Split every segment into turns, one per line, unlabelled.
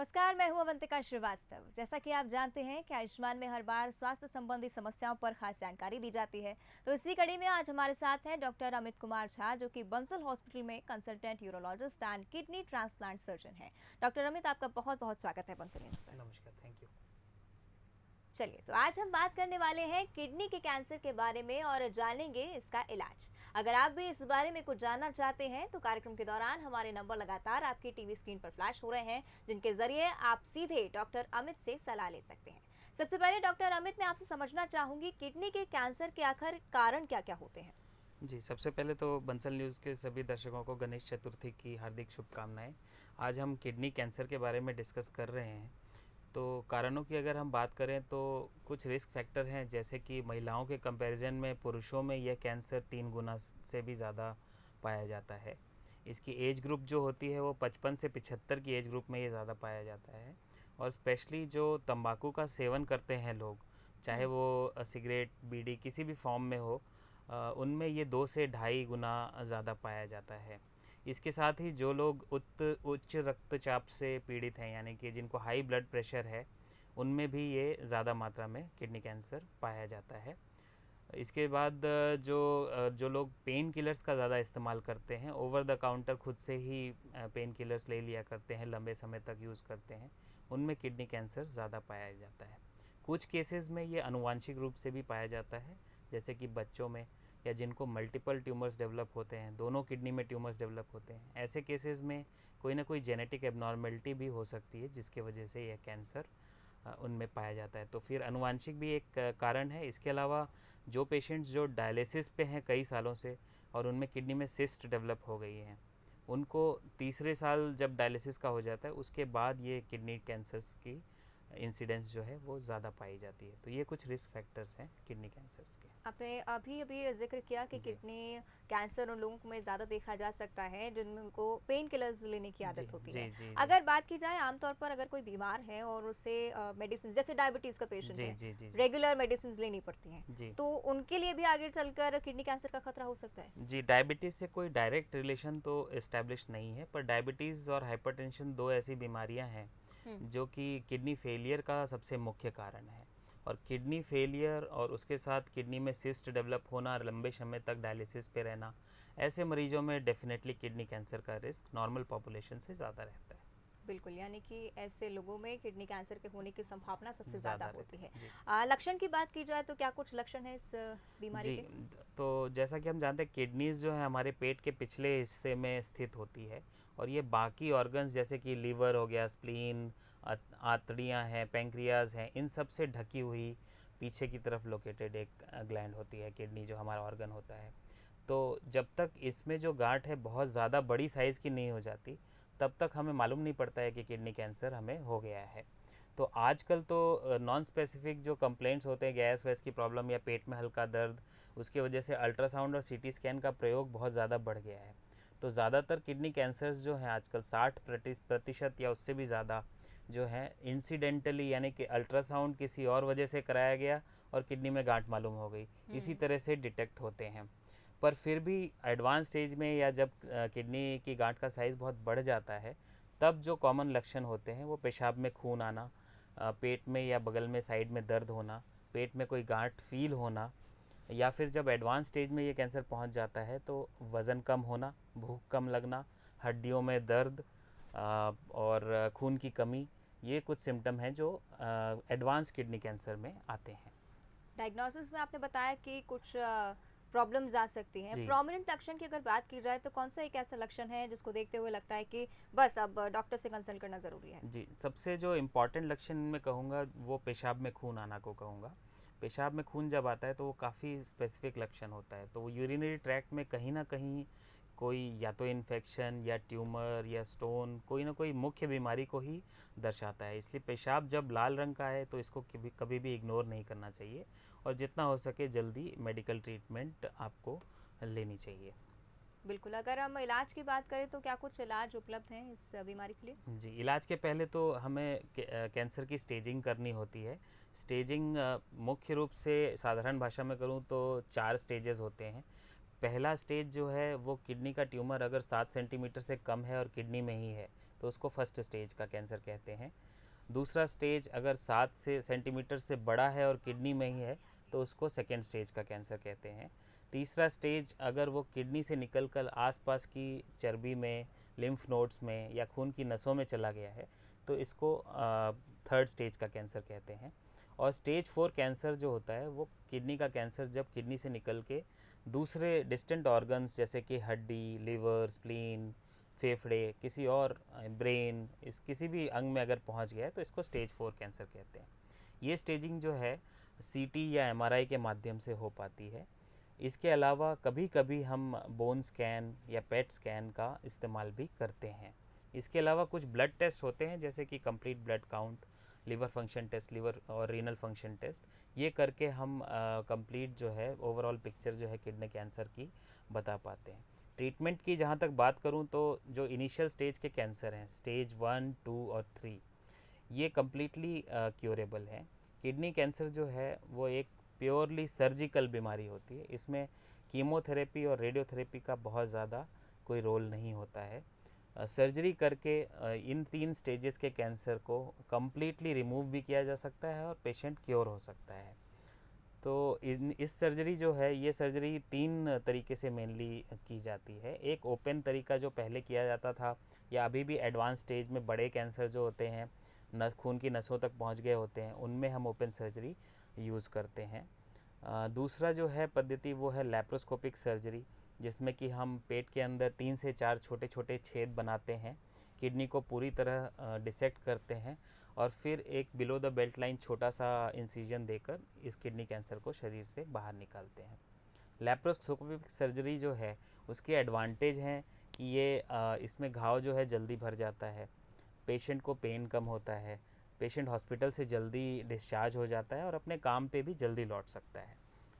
नमस्कार, मैं हूं अवंतिका श्रीवास्तव। जैसा कि आप जानते हैं कि आयुष्मान में हर बार स्वास्थ्य संबंधी समस्याओं पर खास जानकारी दी जाती है। तो इसी कड़ी में आज हमारे साथ हैं डॉक्टर अमित कुमार झा, जो कि बंसल हॉस्पिटल में consultant urologist and kidney transplant surgeon हैं। डॉक्टर अमित, आपका बहुत बहुत स्वागत है बंसल न्यूज़ पर।
नमस्कार, थैंक यू।
चलिए, तो आज हम बात करने वाले हैं किडनी के कैंसर के बारे में और जानेंगे इसका इलाज। अगर आप भी इस बारे में कुछ जानना चाहते हैं तो कार्यक्रम के दौरान हमारे नंबर लगातार आपकी टीवी स्क्रीन पर फ्लैश हो रहे हैं, जिनके जरिए आप सीधे डॉक्टर अमित से सलाह ले सकते हैं। सबसे पहले डॉक्टर अमित, मैं आपसे समझना चाहूंगी, किडनी के कैंसर के आखिर कारण क्या क्या होते हैं?
जी, सबसे पहले तो बंसल न्यूज़ के सभी दर्शकों को गणेश चतुर्थी की हार्दिक शुभकामनाएं। आज हम किडनी कैंसर के बारे में डिस्कस कर रहे हैं। तो कारणों की अगर हम बात करें तो कुछ रिस्क फैक्टर हैं, जैसे कि महिलाओं के कंपैरिजन में पुरुषों में यह कैंसर 3 गुना से भी ज़्यादा पाया जाता है। इसकी एज ग्रुप जो होती है वो 55 से 75 की एज ग्रुप में ये ज़्यादा पाया जाता है। और स्पेशली जो तंबाकू का सेवन करते हैं लोग, चाहे वो सिगरेट, बीड़ी किसी भी फॉर्म में हो, उनमें ये 2 से ढाई गुना ज़्यादा पाया जाता है। इसके साथ ही जो लोग उच्च रक्तचाप से पीड़ित हैं, यानी कि जिनको हाई ब्लड प्रेशर है, उनमें भी ये ज़्यादा मात्रा में किडनी कैंसर पाया जाता है। इसके बाद जो लोग पेन किलर्स का ज़्यादा इस्तेमाल करते हैं, ओवर द काउंटर खुद से ही पेन किलर्स ले लिया करते हैं, लंबे समय तक यूज़ करते हैं, उनमें किडनी कैंसर ज़्यादा पाया जाता है। कुछ केसेस में ये आनुवांशिक रूप से भी पाया जाता है, जैसे कि बच्चों में, या जिनको मल्टीपल ट्यूमर्स डेवलप होते हैं, दोनों किडनी में ट्यूमर्स डेवलप होते हैं, ऐसे केसेस में कोई ना कोई जेनेटिक एबनॉर्मेलिटी भी हो सकती है, जिसके वजह से यह कैंसर उनमें पाया जाता है। तो फिर आनुवांशिक भी एक कारण है। इसके अलावा जो पेशेंट्स जो डायलिसिस पे हैं कई सालों से और उनमें किडनी में सिस्ट डेवलप हो गई हैं, उनको तीसरे साल जब डायलिसिस का हो जाता है, उसके बाद ये किडनी कैंसर्स की इंसिडेंस जो है वो ज़्यादा पाई जाती है। तो ये कुछ रिस्क फैक्टर्स हैं किडनी कैंसर्स के।
आपने अभी अभी जिक्र किया कि किडनी कैंसर उन लोगों में ज़्यादा देखा जा सकता है जिनको पेन किलर्स लेने की आदत होती है। अगर बात की जाए आमतौर पर, अगर कोई बीमार है और उसे मेडिसिन, जैसे डायबिटीज़ का पेशेंट है, रेगुलर मेडिसिन लेनी पड़ती हैं, तो उनके लिए भी आगे चलकर किडनी कैंसर का खतरा हो सकता है?
जी, डायबिटीज़ से कोई डायरेक्ट रिलेशन तो इस्टेब्लिश नहीं है, पर डायबिटीज़ और हाइपरटेंशन 2 ऐसी बीमारियां हैं जो कि किडनी फेलियर का सबसे मुख्य कारण है। और किडनी फेलियर और उसके साथ किडनी में सिस्ट डेवलप होना, लंबे समय तक डायलिसिस पे रहना, ऐसे मरीजों में डेफिनेटली किडनी कैंसर का रिस्क नॉर्मल पॉपुलेशन से ज़्यादा रहता है।
बिल्कुल, यानी कि ऐसे लोगों में किडनी कैंसर के होने की संभावना सबसे ज़्यादा होती है। लक्षण की बात की जाए तो क्या कुछ लक्षण है इस बीमारी के?
तो जैसा कि हम जानते हैं, किडनीज जो है हमारे पेट के पिछले हिस्से में स्थित होती है, और ये बाकी ऑर्गन्स जैसे कि लीवर हो गया, स्प्लीन, आंतड़ियाँ हैं, पेंक्रियाज हैं, इन सब से ढकी हुई पीछे की तरफ लोकेटेड एक ग्लैंड होती है किडनी, जो हमारा ऑर्गन होता है। तो जब तक इसमें जो गांठ है बहुत ज़्यादा बड़ी साइज़ की नहीं हो जाती, तब तक हमें मालूम नहीं पड़ता है कि किडनी कैंसर हमें हो गया है। तो आजकल तो नॉन स्पेसिफिक जो कंप्लेंट्स होते हैं, गैस वैस की प्रॉब्लम या पेट में हल्का दर्द, उसकी वजह से अल्ट्रासाउंड और सीटी स्कैन का प्रयोग बहुत ज़्यादा बढ़ गया है। तो ज़्यादातर किडनी कैंसर्स जो हैं आजकल 60% या उससे भी ज़्यादा जो हैं इंसिडेंटली, यानी कि अल्ट्रासाउंड किसी और वजह से कराया गया और किडनी में गांठ मालूम हो गई, इसी तरह से डिटेक्ट होते हैं। पर फिर भी एडवांस स्टेज में, या जब किडनी की गांठ का साइज़ बहुत बढ़ जाता है, तब जो कॉमन लक्षण होते हैं वो पेशाब में खून आना, पेट में या बगल में साइड में दर्द होना, पेट में कोई गांठ फील होना, या फिर जब एडवांस स्टेज में ये कैंसर पहुंच जाता है तो वज़न कम होना, भूख कम लगना, हड्डियों में दर्द और खून की कमी, ये कुछ सिम्टम हैं जो एडवांस किडनी कैंसर में आते हैं।
डायग्नोसिस में आपने बताया कि कुछ प्रॉब्लम्स आ सकती हैं। प्रोमिनेंट लक्षण की अगर बात की जाए तो कौन सा एक ऐसा लक्षण है जिसको देखते हुए लगता है कि बस अब डॉक्टर से कंसल्ट करना ज़रूरी है?
जी, सबसे जो इम्पॉर्टेंट लक्षण मैं कहूँगा वो पेशाब में खून आना को कहूँगा। पेशाब में खून जब आता है तो वो काफ़ी स्पेसिफिक लक्षण होता है। तो वो यूरिनरी ट्रैक्ट में कहीं ना कहीं कोई या तो इन्फेक्शन या ट्यूमर या स्टोन, कोई ना कोई मुख्य बीमारी को ही दर्शाता है। इसलिए पेशाब जब लाल रंग का है तो इसको कभी भी इग्नोर नहीं करना चाहिए, और जितना हो सके जल्दी मेडिकल ट्रीटमेंट आपको लेनी चाहिए।
बिल्कुल, अगर हम इलाज की बात करें तो क्या कुछ इलाज उपलब्ध हैं इस बीमारी के लिए?
जी, इलाज के पहले तो हमें कैंसर की स्टेजिंग करनी होती है। स्टेजिंग मुख्य रूप से साधारण भाषा में करूँ तो 4 स्टेजेस होते हैं। पहला स्टेज जो है वो किडनी का ट्यूमर अगर 7 सेंटीमीटर से कम है और किडनी में ही है, तो उसको फर्स्ट स्टेज का कैंसर कहते हैं। दूसरा स्टेज अगर 7 सेंटीमीटर से बड़ा है और किडनी में ही है तो उसको सेकेंड स्टेज का कैंसर कहते हैं। तीसरा स्टेज अगर वो किडनी से निकल कर आसपास की चर्बी में, लिम्फ नोड्स में या खून की नसों में चला गया है तो इसको थर्ड स्टेज का कैंसर कहते हैं। और स्टेज 4 कैंसर जो होता है वो किडनी का कैंसर जब किडनी से निकल के दूसरे डिस्टेंट ऑर्गन्स जैसे कि हड्डी, लिवर, स्प्लीन, फेफड़े, किसी और ब्रेन, इस किसी भी अंग में अगर पहुंच गया है तो इसको स्टेज 4 कैंसर कहते हैं। ये स्टेजिंग जो है सीटी या एमआरआई के माध्यम से हो पाती है। इसके अलावा कभी कभी हम बोन स्कैन या पेट स्कैन का इस्तेमाल भी करते हैं। इसके अलावा कुछ ब्लड टेस्ट होते हैं जैसे कि complete blood count, liver function test, liver और रीनल फंक्शन टेस्ट, ये करके हम कंप्लीट जो है ओवरऑल पिक्चर जो है किडनी कैंसर की बता पाते हैं। ट्रीटमेंट की जहाँ तक बात करूँ तो जो इनिशियल स्टेज के कैंसर हैं, स्टेज 1, 2 और 3, ये कम्प्लीटली क्योरेबल हैं। किडनी कैंसर जो है वो एक प्योरली सर्जिकल बीमारी होती है। इसमें कीमोथेरेपी और रेडियोथेरेपी का बहुत ज़्यादा कोई रोल नहीं होता है। सर्जरी करके इन 3 स्टेजेस के कैंसर को कम्प्लीटली रिमूव भी किया जा सकता है और पेशेंट क्योर हो सकता है। तो इस सर्जरी जो है, ये सर्जरी 3 तरीके से मेनली की जाती है। एक ओपन तरीका जो पहले किया जाता था या अभी भी एडवांस स्टेज में बड़े कैंसर जो होते हैं, खून की नसों तक पहुंच गए होते हैं, उनमें हम ओपन सर्जरी यूज़ करते हैं। दूसरा जो है पद्धति वो है लैप्रोस्कोपिक सर्जरी, जिसमें कि हम पेट के अंदर 3 से 4 छोटे छोटे छेद बनाते हैं, किडनी को पूरी तरह डिसेक्ट करते हैं और फिर एक बिलो द बेल्ट लाइन छोटा सा इंसिजन देकर इस किडनी कैंसर को शरीर से बाहर निकालते हैं। लैप्रोस्कोपिक सर्जरी जो है उसके एडवांटेज हैं कि ये इसमें घाव जो है जल्दी भर जाता है, पेशेंट को पेन कम होता है, पेशेंट हॉस्पिटल से जल्दी डिस्चार्ज हो जाता है और अपने काम पे भी जल्दी लौट सकता है।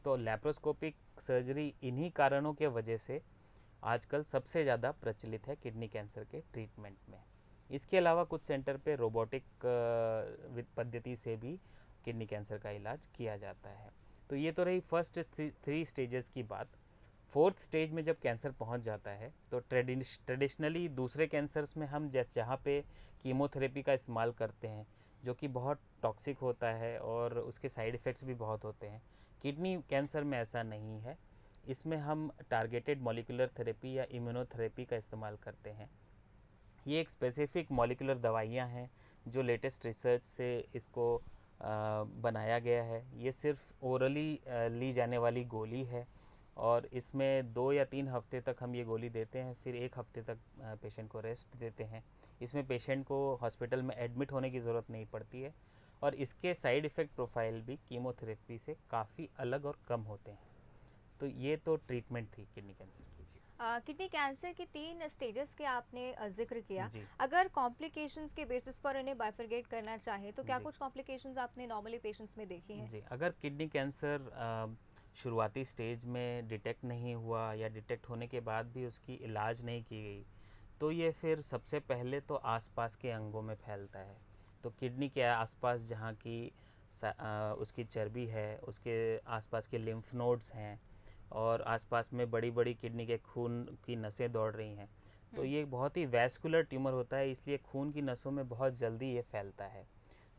तो लैप्रोस्कोपिक सर्जरी इन्हीं कारणों के वजह से आजकल सबसे ज़्यादा प्रचलित है किडनी कैंसर के ट्रीटमेंट में। इसके अलावा कुछ सेंटर पे रोबोटिक पद्धति से भी किडनी कैंसर का इलाज किया जाता है। तो ये तो रही फर्स्ट 3 स्टेजेस की बात। 4th स्टेज में जब कैंसर पहुंच जाता है तो ट्रेडिशनली दूसरे कैंसर्स में हम जहाँ पे कीमोथेरेपी का इस्तेमाल करते हैं, जो कि बहुत टॉक्सिक होता है और उसके साइड इफ़ेक्ट्स भी बहुत होते हैं, किडनी कैंसर में ऐसा नहीं है। इसमें हम टारगेटेड मॉलिक्यूलर थेरेपी या इम्यूनोथेरेपी का इस्तेमाल करते हैं। ये एक स्पेसिफिक मॉलिक्यूलर दवाइयाँ हैं जो लेटेस्ट रिसर्च से इसको बनाया गया है। ये सिर्फ ओरली ली जाने वाली गोली है और इसमें 2 या 3 हफ्ते तक हम ये गोली देते हैं, फिर 1 हफ्ते तक पेशेंट को रेस्ट देते हैं। इसमें पेशेंट को हॉस्पिटल में एडमिट होने की ज़रूरत नहीं पड़ती है और इसके साइड इफ़ेक्ट प्रोफाइल भी कीमोथेरेपी से काफ़ी अलग और कम होते हैं। तो ये तो ट्रीटमेंट थी किडनी कैंसर की।
किडनी कैंसर के 3 स्टेजेस के आपने जिक्र किया।
जी
अगर कॉम्प्लिकेशंस के बेसिस पर इन्हें बाइफरगेट करना चाहे तो क्या
जी
कुछ कॉम्प्लिकेशंस आपने नॉर्मली पेशेंट्स में देखी हैं?
जी, अगर किडनी कैंसर शुरुआती स्टेज में डिटेक्ट नहीं हुआ या डिटेक्ट होने के बाद भी उसकी इलाज नहीं की गई तो ये फिर सबसे पहले तो आसपास के अंगों में फैलता है। तो किडनी के आसपास जहाँ की उसकी चर्बी है, उसके आसपास के लिम्फ नोड्स हैं और आसपास में बड़ी बड़ी किडनी के खून की नसें दौड़ रही हैं, तो ये बहुत ही वैस्कुलर ट्यूमर होता है, इसलिए खून की नसों में बहुत जल्दी ये फैलता है।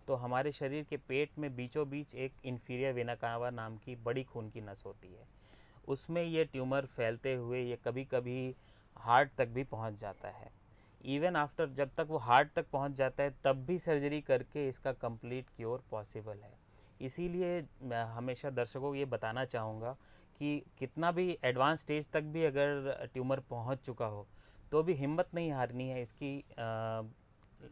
तो हमारे शरीर के पेट में बीचों बीच एक इन्फीरियर वेना कावा नाम की बड़ी खून की नस होती है, उसमें ये ट्यूमर फैलते हुए ये कभी कभी हार्ट तक भी पहुंच जाता है। इवन आफ्टर, जब तक वो हार्ट तक पहुंच जाता है तब भी सर्जरी करके इसका कंप्लीट क्योर पॉसिबल है। इसीलिए मैं हमेशा दर्शकों को ये बताना चाहूँगा कि कितना भी एडवांस स्टेज तक भी अगर ट्यूमर पहुंच चुका हो तो भी हिम्मत नहीं हारनी है। इसकी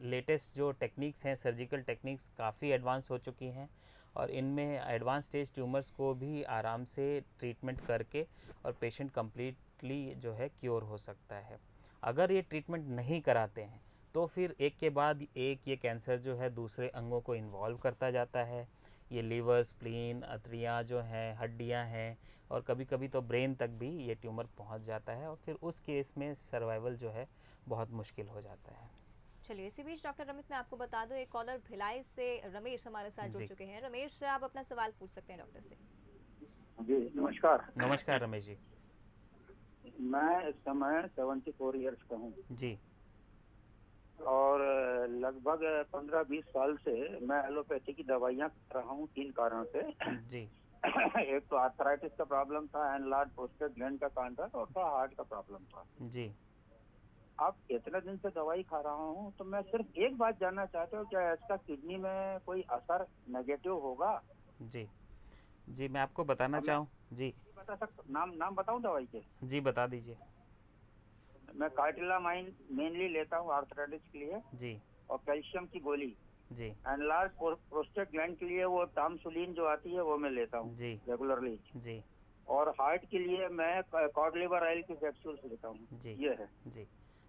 लेटेस्ट जो टेक्निक्स हैं, सर्जिकल टेक्निक्स काफ़ी एडवांस हो चुकी हैं और इनमें एडवांस स्टेज ट्यूमर्स को भी आराम से ट्रीटमेंट करके और पेशेंट कम्प्लीटली जो है क्योर हो सकता है। अगर ये ट्रीटमेंट नहीं कराते हैं तो फिर एक के बाद एक ये कैंसर जो है दूसरे अंगों को इन्वॉल्व करता जाता है। ये लीवर, स्प्लीन, अतरियाँ जो हैं, हड्डियाँ हैं और कभी कभी तो ब्रेन तक भी ये ट्यूमर पहुंच जाता है और फिर उस केस में सर्वाइवल जो है बहुत मुश्किल हो जाता है।
चलिए, इसी बीच डॉक्टर रमित, मैं आपको बता दूं, एक कॉलर भिलाई से रमेश हमारे साथ जुड़
जी
चुके हैं। रमेश, आप अपना सवाल पूछ सकते हैं डॉक्टर से।
जी नमस्कार।
नमस्कार रमेश जी।
मैं इस समय 74 ईयर्स का हूँ।
जी
और लगभग 15-20 साल से मैं एलोपैथी की दवाइयाँ कर रहा हूँ 3 कारण से।
जी
एक तो आर्थराइटिस का प्रॉब्लम था, एनलार्ज प्रोस्टेट ग्लैंड का कैंसर, और था हार्ट का प्रॉब्लम था।
जी
अब इतने दिन से दवाई खा रहा हूँ, तो मैं सिर्फ एक बात जानना चाहता हूँ, क्या इसका किडनी में कोई असर नेगेटिव होगा?
जी जी मैं आपको बताना
अब मैं
चाहूँ। जी
बता सकता, नाम नाम बताऊँ दवाई के?
जी बता दीजिए।
मैं कार्टिलामाइन मेनली लेता हूँ आर्थराइटिस के लिए,
जी
और कैल्शियम की गोली।
जी
एनलार्ज प्रोस्टेट ग्लैंड के लिए वो टामसुलिन जो आती है वो मैं लेता हूँ
जी
रेगुलरली।
जी
और हार्ट के लिए मैं कॉड लिवर ऑयल की कैप्सूल्स लेता हूँ।
जी
ये है।
जी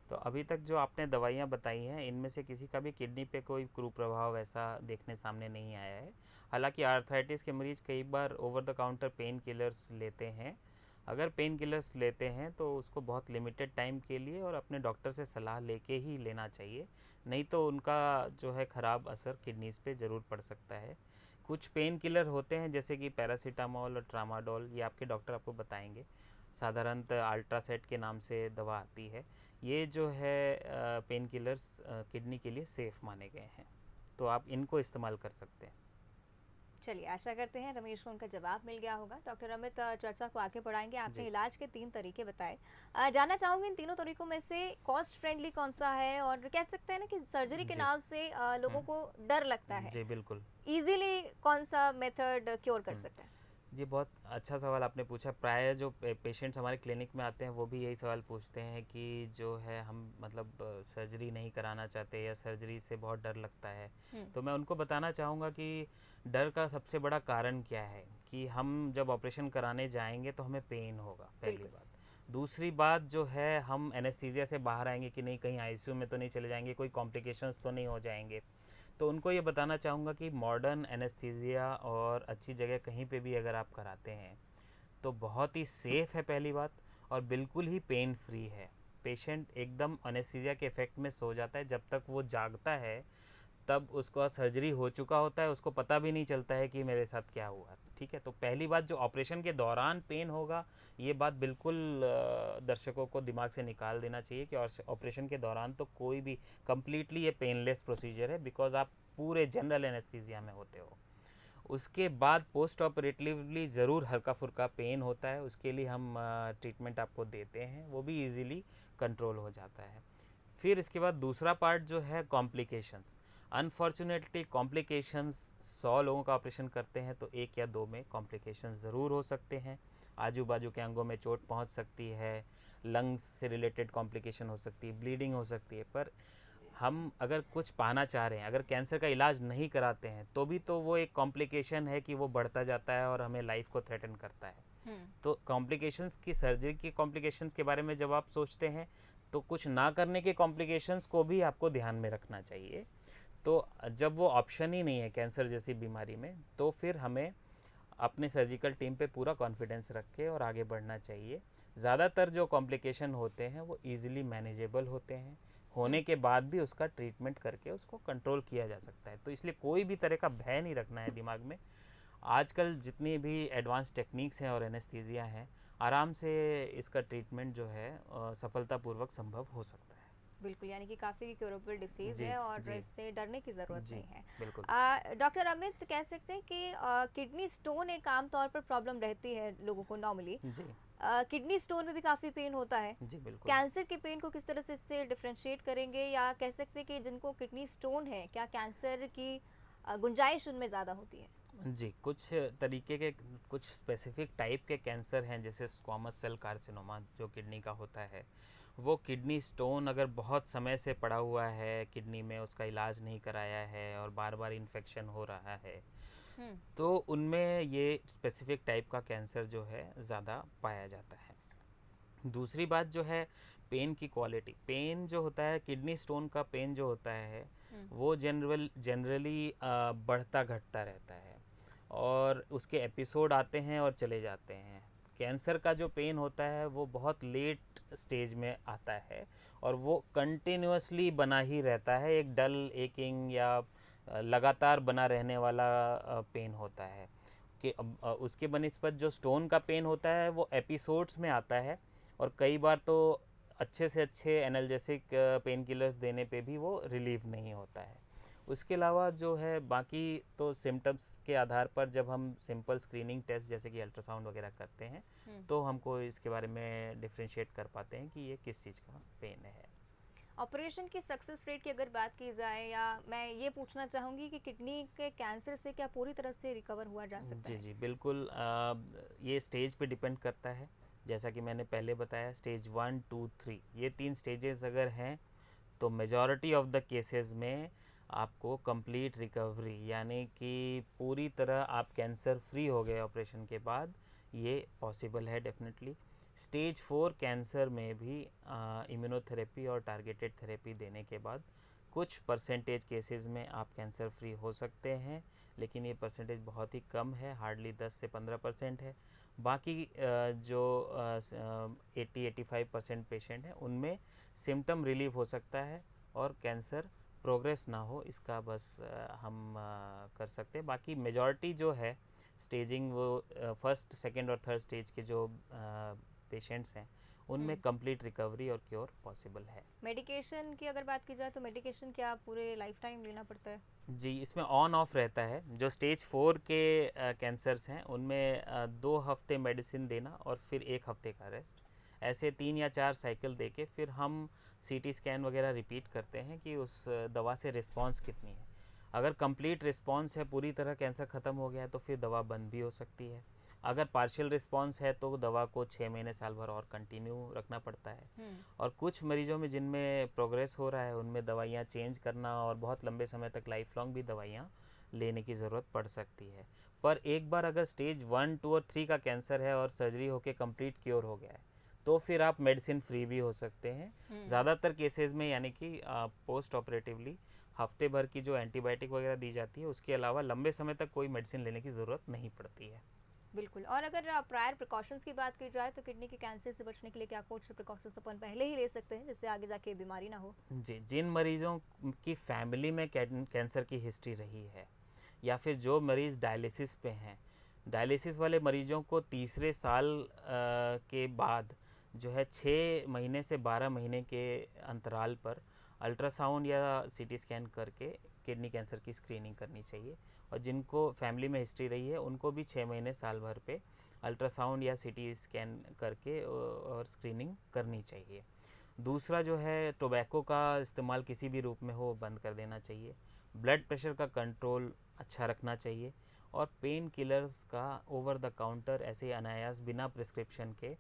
तो अभी तक जो आपने दवाइयाँ बताई हैं, इनमें से किसी का भी किडनी पे कोई कुप्रभाव ऐसा देखने सामने नहीं आया है। हालांकि आर्थराइटिस के मरीज़ कई बार over the counter painkillers लेते हैं। अगर पेन किलर्स लेते हैं तो उसको बहुत लिमिटेड टाइम के लिए और अपने डॉक्टर से सलाह लेके ही लेना चाहिए, नहीं तो उनका जो है ख़राब असर किडनीज़ पे ज़रूर पड़ सकता है। कुछ पेन किलर होते हैं जैसे कि पैरासीटामोल और ट्रामाडोल, ये आपके डॉक्टर आपको बताएंगे। साधारणतः अल्ट्रासेट के नाम से दवा आती है। ये जो है पेन किलर्स किडनी के लिए सेफ़ माने गए हैं, तो आप इनको इस्तेमाल कर सकते हैं।
चलिए, आशा करते हैं रमेश को उनका जवाब मिल गया होगा। डॉक्टर अमित चर्चा को आगे बढ़ाएंगे। आपने
जी
इलाज के 3 तरीके बताए। जानना चाहूँगी इन तीनों तरीकों में से कॉस्ट फ्रेंडली कौन सा है, और कह सकते हैं ना कि सर्जरी के
जी
नाम से लोगों को डर लगता है,
जी बिल्कुल।
इजीली कौन सा मेथड क्योर कर सकता है?
जी बहुत अच्छा सवाल आपने पूछा। प्राय जो पेशेंट्स हमारे क्लिनिक में आते हैं वो भी यही सवाल पूछते हैं कि जो है हम मतलब सर्जरी नहीं कराना चाहते या सर्जरी से बहुत डर लगता है। तो मैं उनको बताना चाहूँगा कि डर का सबसे बड़ा कारण क्या है कि हम जब ऑपरेशन कराने जाएंगे तो हमें पेन होगा, पहली
बिल्कुल।
बात। दूसरी बात जो है, हम एनेस्थीसिया से बाहर आएंगे कि नहीं, कहीं आईसीयू में तो नहीं चले जाएंगे, कोई कॉम्प्लिकेशंस तो नहीं हो जाएंगे। तो उनको ये बताना चाहूँगा कि मॉडर्न एनेस्थीसिया और अच्छी जगह कहीं पे भी अगर आप कराते हैं तो बहुत ही सेफ़ है पहली बात, और बिल्कुल ही पेन फ्री है। पेशेंट एकदम एनेस्थीसिया के इफ़ेक्ट में सो जाता है, जब तक वो जागता है तब उसका सर्जरी हो चुका होता है, उसको पता भी नहीं चलता है कि मेरे साथ क्या हुआ। ठीक है, तो पहली बात जो ऑपरेशन के दौरान पेन होगा, ये बात बिल्कुल दर्शकों को दिमाग से निकाल देना चाहिए कि ऑपरेशन के दौरान तो कोई भी कंप्लीटली ये पेनलेस प्रोसीजर है, बिकॉज आप पूरे जनरल एनेस्थीसिया में होते हो। उसके बाद पोस्ट ऑपरेटिवली ज़रूर हल्का फुल्का पेन होता है, उसके लिए हम ट्रीटमेंट आपको देते हैं, वो भी इजीली कंट्रोल हो जाता है। फिर इसके बाद दूसरा पार्ट जो है कॉम्प्लिकेशंस। अनफॉर्चुनेटली कॉम्प्लिकेशंस 100 लोगों का ऑपरेशन करते हैं तो 1 या 2 में कॉम्प्लिकेशंस ज़रूर हो सकते हैं। आजू बाजू के अंगों में चोट पहुंच सकती है, लंग्स से रिलेटेड कॉम्प्लिकेशन हो सकती है, ब्लीडिंग हो सकती है। पर हम अगर कुछ पाना चाह रहे हैं, अगर कैंसर का इलाज नहीं कराते हैं तो भी तो वो एक कॉम्प्लिकेशन है कि वो बढ़ता जाता है और हमें लाइफ को थ्रेटन करता है। तो कॉम्प्लिकेशंस की, सर्जरी की कॉम्प्लिकेशंस के बारे में जब आप सोचते हैं तो कुछ ना करने के कॉम्प्लिकेशंस को भी आपको ध्यान में रखना चाहिए। तो जब वो ऑप्शन ही नहीं है कैंसर जैसी बीमारी में, तो फिर हमें अपने सर्जिकल टीम पे पूरा कॉन्फिडेंस रख के और आगे बढ़ना चाहिए। ज़्यादातर जो कॉम्प्लिकेशन होते हैं वो ईज़िली मैनेजेबल होते हैं, होने के बाद भी उसका ट्रीटमेंट करके उसको कंट्रोल किया जा सकता है। तो इसलिए कोई भी तरह का भय नहीं रखना है दिमाग में। आजकल जितनी भी एडवांस टेक्निक्स हैं और एनेस्थीसिया हैं, आराम से इसका ट्रीटमेंट जो है सफलतापूर्वक संभव हो सकता है।
बिल्कुल, यानी कि काफ़ी क्योरेबल डिसीज़
जी
है और
जी
इससे डरने की ज़रूरत
जी
नहीं है।
बिल्कुल।
डॉक्टर अमित, कह सकते हैं कि किडनी स्टोन एक आम तौर पर प्रॉब्लम रहती है लोगों को नॉर्मली।
जी
किडनी स्टोन में भी काफ़ी पेन होता है।
जी बिल्कुल।
कैंसर के पेन को किस तरह से इससे डिफरेंशिएट करेंगे, या कह सकते हैं कि जिनको किडनी स्टोन है, क्या कैंसर की गुंजाइश उनमें ज़्यादा होती है?
जी, कुछ तरीके के, कुछ स्पेसिफिक टाइप के कैंसर हैं, जैसे स्क्वामस सेल कार्सिनोमा जो किडनी का होता है। वो किडनी स्टोन अगर बहुत समय से पड़ा हुआ है किडनी में, उसका इलाज नहीं कराया है और बार बार इन्फेक्शन हो रहा है, तो उनमें ये स्पेसिफिक टाइप का कैंसर जो है ज़्यादा पाया जाता है। दूसरी बात जो है पेन की क्वालिटी। पेन जो होता है, किडनी स्टोन का पेन जो होता है वो जनरली बढ़ता घटता रहता है और उसके एपिसोड आते हैं और चले जाते हैं। कैंसर का जो पेन होता है वो बहुत लेट स्टेज में आता है और वो कंटिन्यूअसली बना ही रहता है, एक डल एकिंग या लगातार बना रहने वाला पेन होता है। कि उसके बनिस्बत जो स्टोन का पेन होता है वो एपिसोड्स में आता है और कई बार तो अच्छे से अच्छे एनाल्जेसिक पेन किलर्स देने पे भी वो रिलीव नहीं होता है। उसके अलावा जो है बाकी तो सिम्टम्स के आधार पर जब हम सिंपल स्क्रीनिंग टेस्ट जैसे कि अल्ट्रासाउंड वगैरह करते हैं तो हमको इसके बारे में डिफ्रेंशिएट कर पाते हैं कि ये किस चीज़ का पेन है।
ऑपरेशन की सक्सेस रेट की अगर बात की जाए, या मैं ये पूछना चाहूँगी कि किडनी के कैंसर से क्या पूरी तरह से रिकवर हुआ जा सकता है?
जी बिल्कुल। ये स्टेज पे डिपेंड करता है। जैसा कि मैंने पहले बताया, स्टेज 1, 2, 3 ये 3 स्टेजेस अगर हैं तो मेजॉरिटी ऑफ द केसेस में आपको कंप्लीट रिकवरी यानी कि पूरी तरह आप कैंसर फ्री हो गए ऑपरेशन के बाद, ये पॉसिबल है डेफिनेटली। स्टेज 4 कैंसर में भी इम्यूनोथेरेपी और टारगेटेड थेरेपी देने के बाद कुछ परसेंटेज केसेस में आप कैंसर फ्री हो सकते हैं, लेकिन ये परसेंटेज बहुत ही कम है, हार्डली 10 से 15% है। बाकी जो 80-85% पेशेंट हैं उनमें सिम्टम रिलीव हो सकता है और कैंसर प्रोग्रेस ना हो, इसका बस हम कर सकते हैं। बाकी मेजॉरिटी जो है स्टेजिंग वो फर्स्ट, सेकंड और थर्ड स्टेज के जो पेशेंट्स हैं उनमें कंप्लीट रिकवरी और क्योर पॉसिबल है।
मेडिकेशन की अगर बात की जाए तो मेडिकेशन क्या पूरे लाइफ टाइम लेना पड़ता है?
जी, इसमें ऑन ऑफ रहता है। जो स्टेज 4 के कैंसर्स हैं उनमें 2 हफ्ते मेडिसिन देना और फिर 1 हफ्ते का रेस्ट, ऐसे 3 या 4 साइकिल देके फिर हम सीटी स्कैन वगैरह रिपीट करते हैं कि उस दवा से रिस्पांस कितनी है। अगर कंप्लीट रिस्पांस है, पूरी तरह कैंसर ख़त्म हो गया है, तो फिर दवा बंद भी हो सकती है। अगर पार्शियल रिस्पांस है तो दवा को 6 महीने साल भर और कंटिन्यू रखना पड़ता है। और कुछ मरीजों में जिनमें प्रोग्रेस हो रहा है उनमें दवाइयाँ चेंज करना और बहुत लंबे समय तक लाइफ लॉन्ग भी दवाइयाँ लेने की ज़रूरत पड़ सकती है। पर एक बार अगर स्टेज 1, 2 और 3 का कैंसर है और सर्जरी होके कंप्लीट क्योर हो गया है तो फिर आप मेडिसिन फ्री भी हो सकते हैं। ज़्यादातर केसेस में यानी कि पोस्ट ऑपरेटिवली हफ्ते भर की जो एंटीबायोटिक वगैरह दी जाती है उसके अलावा लंबे समय तक कोई मेडिसिन लेने की ज़रूरत नहीं पड़ती है।
बिल्कुल। और अगर प्रायर प्रिकॉशंस की बात की जाए तो किडनी के कैंसर से बचने के लिए क्या कुछ प्रिकॉशंस अपन पहले ही ले सकते हैं जिससे आगे जाके बीमारी ना हो?
जी, जिन मरीजों की फैमिली में कैंसर की हिस्ट्री रही है या फिर जो मरीज़ डायलिसिस पे हैं, डायलिसिस वाले मरीजों को तीसरे साल के बाद जो है 6 महीने से 12 महीने के अंतराल पर अल्ट्रासाउंड या सीटी स्कैन करके किडनी कैंसर की स्क्रीनिंग करनी चाहिए। और जिनको फैमिली में हिस्ट्री रही है उनको भी 6 महीने साल भर पे अल्ट्रासाउंड या सीटी स्कैन करके और स्क्रीनिंग करनी चाहिए। दूसरा जो है, टोबैको का इस्तेमाल किसी भी रूप में हो बंद कर देना चाहिए। ब्लड प्रेशर का कंट्रोल अच्छा रखना चाहिए और पेन किलर्स का ओवर द काउंटर ऐसे अनायास बिना प्रिस्क्रिप्शन के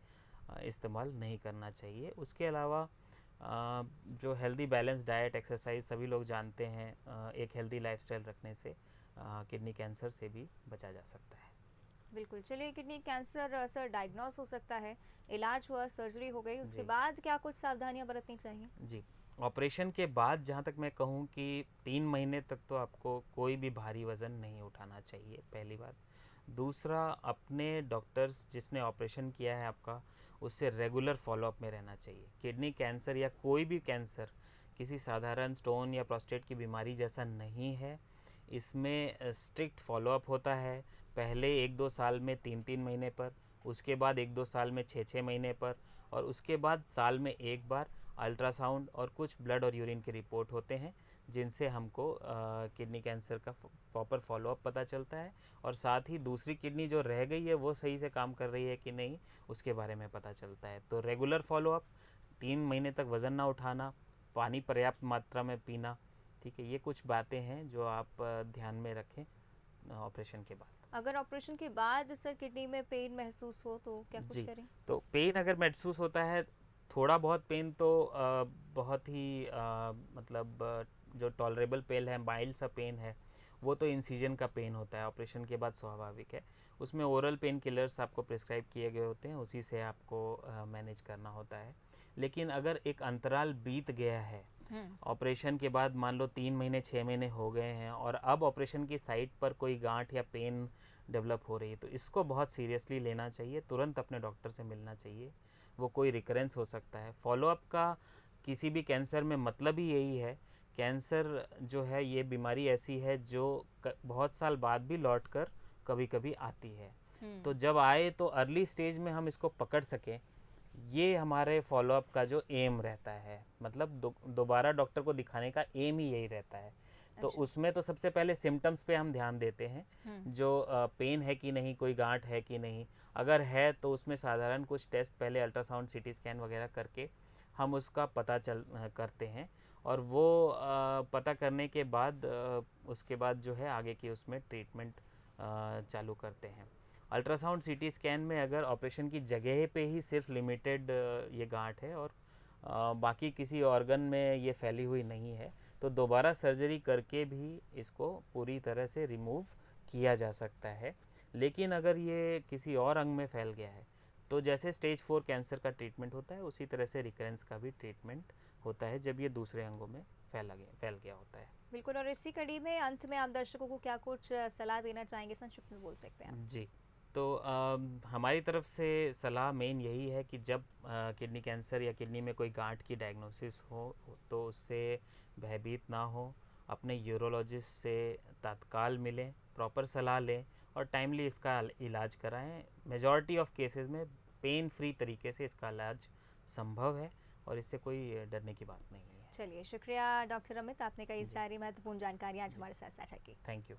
इस्तेमाल नहीं करना चाहिए। उसके अलावा जो हेल्दी बैलेंस डाइट, एक्सरसाइज सभी लोग जानते हैं, एक हेल्दी लाइफस्टाइल रखने से किडनी कैंसर से भी बचा जा सकता है।
बिल्कुल। चलिए, किडनी कैंसर सर डायग्नोस हो सकता है, इलाज हुआ, सर्जरी हो गई, उसके बाद क्या कुछ सावधानियां बरतनी चाहिए?
जी, ऑपरेशन के बाद जहाँ तक मैं कहूँ कि 3 महीने तक तो आपको कोई भी भारी वज़न नहीं उठाना चाहिए, पहली बात। दूसरा, अपने डॉक्टर्स जिसने ऑपरेशन किया है आपका, उससे रेगुलर फॉलोअप में रहना चाहिए। किडनी कैंसर या कोई भी कैंसर किसी साधारण स्टोन या प्रोस्टेट की बीमारी जैसा नहीं है। इसमें स्ट्रिक्ट फॉलोअप होता है, पहले 1-2 साल में 3-3 महीने पर, उसके बाद 1-2 साल में 6-6 महीने पर, और उसके बाद साल में एक बार अल्ट्रासाउंड और कुछ ब्लड और यूरिन के रिपोर्ट होते हैं जिनसे हमको किडनी कैंसर का प्रॉपर फॉलोअप पता चलता है। और साथ ही दूसरी किडनी जो रह गई है वो सही से काम कर रही है कि नहीं उसके बारे में पता चलता है। तो रेगुलर फॉलोअप, 3 महीने तक वज़न ना उठाना, पानी पर्याप्त मात्रा में पीना, ठीक है, ये कुछ बातें हैं जो आप ध्यान में रखें ऑपरेशन के बाद।
अगर ऑपरेशन के बाद सर किडनी में पेन महसूस हो तो क्या कुछ करें?
तो पेन अगर महसूस होता है, थोड़ा बहुत पेन तो बहुत ही मतलब जो टॉलरेबल पेन है, माइल्ड सा पेन है, वो तो इंसिजन का पेन होता है, ऑपरेशन के बाद स्वाभाविक है। उसमें ओरल पेन किलर्स आपको प्रिस्क्राइब किए गए होते हैं, उसी से आपको मैनेज करना होता है। लेकिन अगर एक अंतराल बीत गया है, ऑपरेशन के बाद मान लो 3 महीने 6 महीने हो गए हैं और अब ऑपरेशन की साइट पर कोई गांठ या पेन डेवलप हो रही है, तो इसको बहुत सीरियसली लेना चाहिए, तुरंत अपने डॉक्टर से मिलना चाहिए, वो कोई रिकरेंस हो सकता है। फॉलोअप का किसी भी कैंसर में मतलब ही यही है। कैंसर जो है ये बीमारी ऐसी है जो बहुत साल बाद भी लौट कर कभी कभी आती है। तो जब आए तो अर्ली स्टेज में हम इसको पकड़ सकें, ये हमारे फॉलोअप का जो एम रहता है, मतलब दोबारा डॉक्टर को दिखाने का एम ही यही रहता है। तो
अच्छा।
उसमें तो सबसे पहले सिम्टम्स पे हम ध्यान देते हैं, जो पेन है कि नहीं, कोई गांठ है कि नहीं। अगर है तो उसमें साधारण कुछ टेस्ट पहले अल्ट्रासाउंड, सीटी स्कैन वगैरह करके हम उसका पता करते हैं, और वो पता करने के बाद उसके बाद जो है आगे की उसमें ट्रीटमेंट चालू करते हैं। अल्ट्रासाउंड, सीटी स्कैन में अगर ऑपरेशन की जगह पे ही सिर्फ लिमिटेड ये गांठ है और बाकी किसी ऑर्गन में ये फैली हुई नहीं है, तो दोबारा सर्जरी करके भी इसको पूरी तरह से रिमूव किया जा सकता है। लेकिन अगर ये किसी और अंग में फैल गया है तो जैसे स्टेज 4 कैंसर का ट्रीटमेंट होता है, उसी तरह से रिकरेंस का भी ट्रीटमेंट होता है जब ये दूसरे अंगों में फैल गया होता है।
बिल्कुल। और इसी कड़ी में अंत में आप दर्शकों को क्या कुछ सलाह देना चाहेंगे, संक्षिप्त में बोल सकते हैं आप?
जी, तो हमारी तरफ से सलाह मेन यही है कि जब किडनी कैंसर या किडनी में कोई गांठ की डायग्नोसिस हो तो उससे भयभीत ना हो, अपने यूरोलॉजिस्ट से तत्काल मिलें, प्रॉपर सलाह लें और टाइमली इसका इलाज कराएं। मेजॉरिटी ऑफ केसेस में पेन फ्री तरीके से इसका इलाज संभव है और इससे कोई डरने की बात नहीं है।
चलिए, शुक्रिया डॉक्टर अमित, आपने कई सारी महत्वपूर्ण जानकारी आज हमारे साथ साझा की।
Thank you.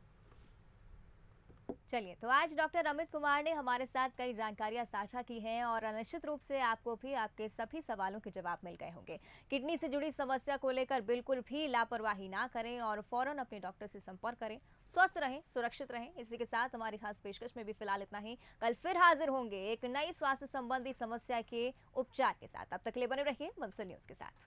चलिए, तो आज डॉक्टर अमित कुमार ने हमारे साथ कई जानकारियां साझा की हैं और निश्चित रूप से आपको भी आपके सभी सवालों के जवाब मिल गए होंगे। किडनी से जुड़ी समस्या को लेकर बिल्कुल भी लापरवाही ना करें और फौरन अपने डॉक्टर से संपर्क करें। स्वस्थ रहें, सुरक्षित रहें। इसी के साथ हमारी खास पेशकश में भी फिलहाल इतना ही। कल फिर हाजिर होंगे एक नई स्वास्थ्य संबंधी समस्या के उपचार के साथ। अब तक के लिए बने रहिए बंसल न्यूज के साथ।